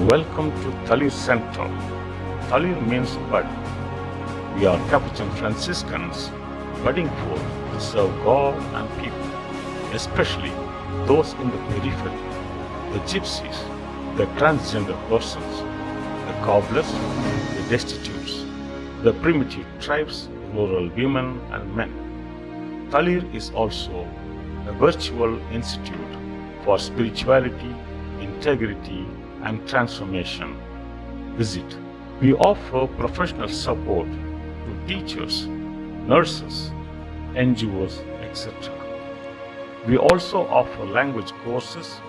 Welcome to Talir Center. Talir means bud. We are Capuchin Franciscans budding forth to serve God and people, especially those in the periphery, the gypsies, the transgender persons, the cobblers, the destitutes, the primitive tribes, rural women and men. Talir is also a virtual institute for spirituality, integrity, and transformation. Visit. We offer professional support to teachers, nurses, NGOs, etc. We also offer language courses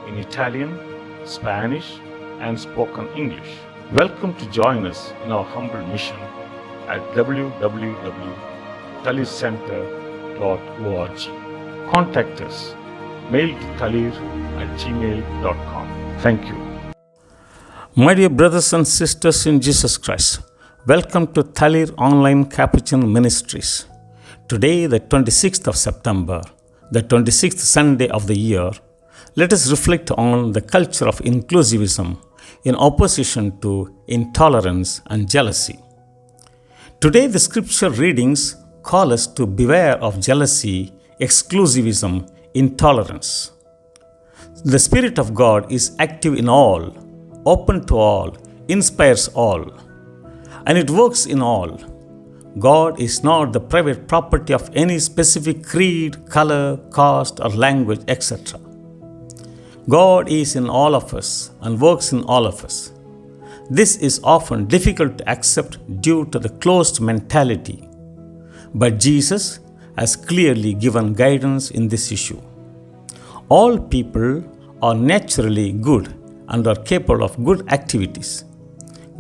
in Italian, Spanish, and spoken English. Welcome to join us in our humble mission at www.talircenter.org. Contact us. Mail to talir@gmail.com. Thank you. My dear brothers and sisters in Jesus Christ, welcome to Talir Online Capuchin Ministries. Today, the 26th of September, the 26th Sunday of the year, let us reflect on the culture of inclusivism in opposition to intolerance and jealousy. Today, the scripture readings call us to beware of jealousy, exclusivism, intolerance. The Spirit of God is active in all, open to all, inspires all, and it works in all. God is not the private property of any specific creed, color, caste, or language, etc. God is in all of us and works in all of us. This is often difficult to accept due to the closed mentality, but Jesus has clearly given guidance in this issue. All people are naturally good and are capable of good activities.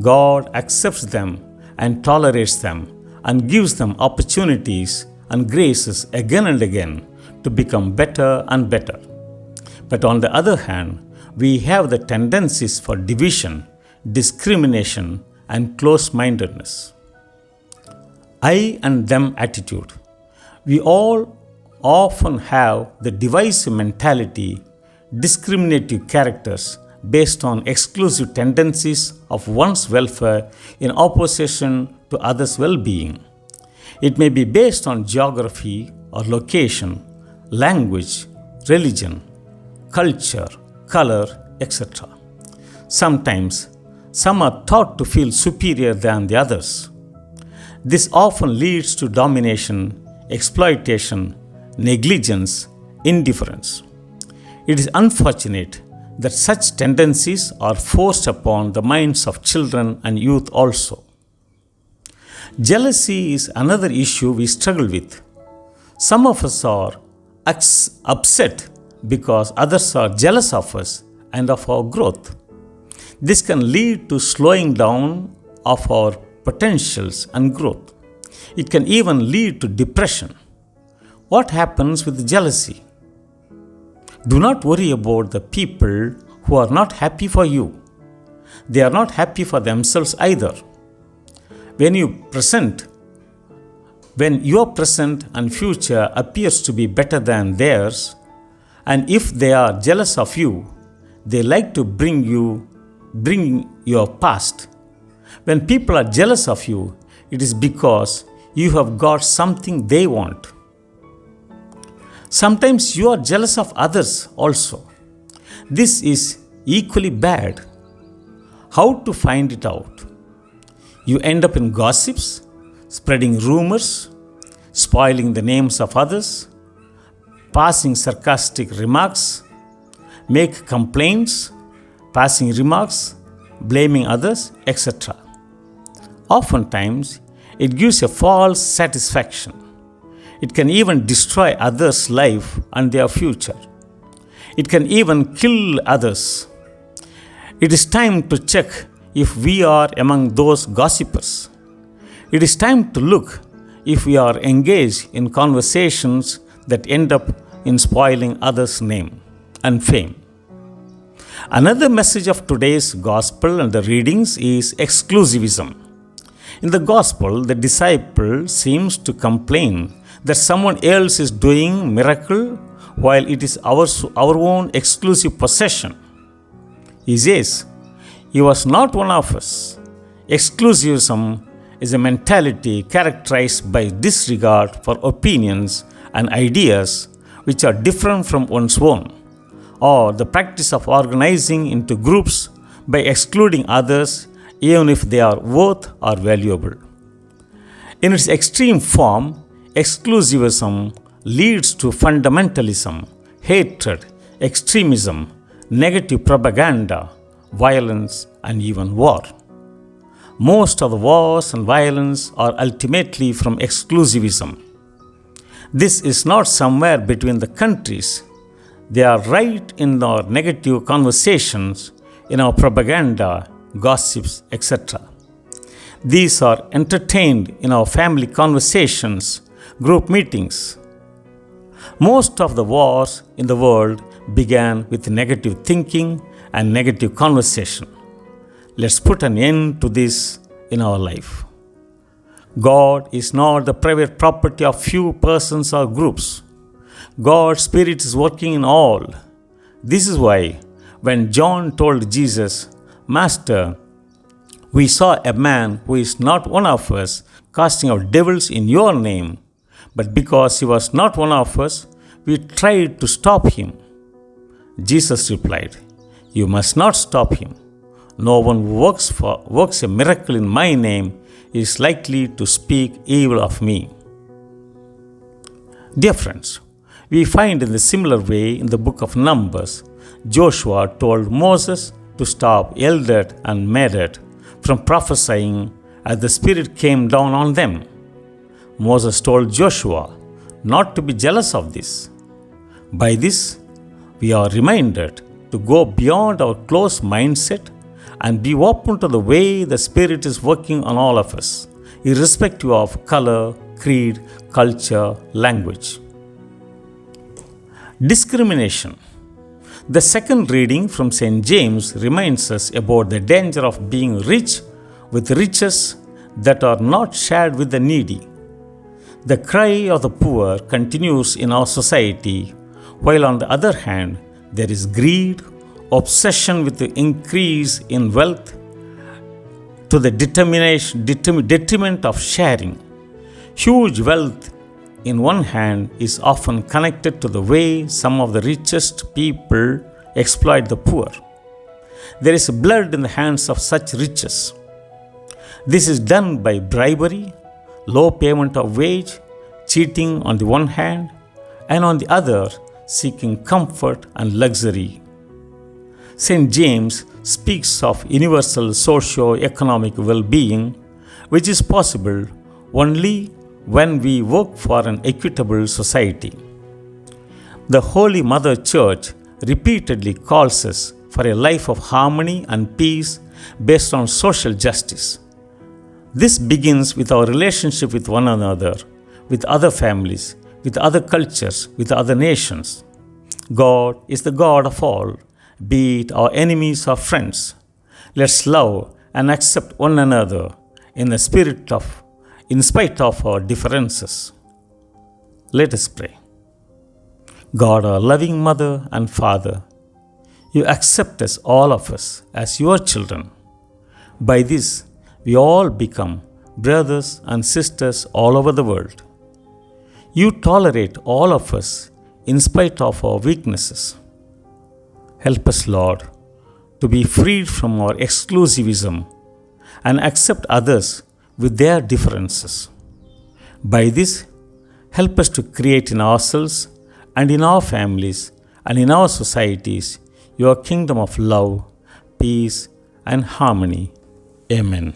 God accepts them and tolerates them and gives them opportunities and graces again and again to become better and better. But on the other hand, we have the tendencies for division, discrimination, and close-mindedness. I and them attitude. We all often have the divisive mentality, discriminative characters based on exclusive tendencies of one's welfare in opposition to others' well-being. It may be based on geography or location, language, religion, culture, color, etc. Sometimes, some are thought to feel superior than the others. This often leads to domination, exploitation, negligence, indifference. It is unfortunate that such tendencies are forced upon the minds of children and youth also. Jealousy is another issue we struggle with. Some of us are upset because others are jealous of us and of our growth. This can lead to slowing down of our potentials and growth. It can even lead to depression. What happens with jealousy? Do not worry about the people who are not happy for you. They are not happy for themselves either. When your present and future appears to be better than theirs, and if they are jealous of you, they like to bring your past. When people are jealous of you, it is because you have got something they want. Sometimes you are jealous of others also. This is equally bad. How to find it out? You end up in gossips, spreading rumors, spoiling the names of others, passing sarcastic remarks, make complaints, passing remarks, blaming others, etc. Oftentimes, it gives a false satisfaction. It can even destroy others' life and their future. It can even kill others. It is time to check if we are among those gossipers. It is time to look if we are engaged in conversations that end up in spoiling others' name and fame. Another message of today's gospel and the readings is exclusivism. In the gospel, the disciple seems to complain that someone else is doing miracle while it is our own exclusive possession. He says, He was not one of us. Exclusivism is a mentality characterized by disregard for opinions and ideas which are different from one's own, or the practice of organizing into groups by excluding others even if they are worth or valuable. In its extreme form, exclusivism leads to fundamentalism, hatred, extremism, negative propaganda, violence, and even war. Most of the wars and violence are ultimately from exclusivism. This is not somewhere between the countries. They are right in our negative conversations, in our propaganda, gossips, etc. These are entertained in our family conversations, group meetings. Most of the wars in the world began with negative thinking and negative conversation. Let's put an end to this in our life. God is not the private property of few persons or groups. God's Spirit is working in all. This is why when John told Jesus, "Master, we saw a man who is not one of us casting out devils in your name, but because he was not one of us, we tried to stop him." Jesus replied, "You must not stop him. No one who works a miracle in my name is likely to speak evil of me." Dear friends, we find in the similar way in the book of Numbers, Joshua told Moses to stop Eldad and Medad from prophesying as the Spirit came down on them. Moses told Joshua not to be jealous of this. By this, we are reminded to go beyond our close mindset and be open to the way the Spirit is working on all of us, irrespective of color, creed, culture, language. Discrimination. The second reading from St. James reminds us about the danger of being rich with riches that are not shared with the needy. The cry of the poor continues in our society, while on the other hand, there is greed, obsession with the increase in wealth to the detriment of sharing. Huge wealth in one hand is often connected to the way some of the richest people exploit the poor. There is blood in the hands of such riches. This is done by bribery, low payment of wage, cheating on the one hand, and on the other, seeking comfort and luxury. St. James speaks of universal socio-economic well-being, which is possible only when we work for an equitable society. The Holy Mother Church repeatedly calls us for a life of harmony and peace based on social justice. This begins with our relationship with one another, with other families, with other cultures, with other nations. God is the God of all, be it our enemies or friends. Let's love and accept one another in spite of our differences. Let us pray. God, our loving Mother and Father, you accept us, all of us, as your children. By this, we all become brothers and sisters all over the world. You tolerate all of us in spite of our weaknesses. Help us, Lord, to be freed from our exclusivism and accept others with their differences. By this, help us to create in ourselves and in our families and in our societies your kingdom of love, peace, and harmony. Amen.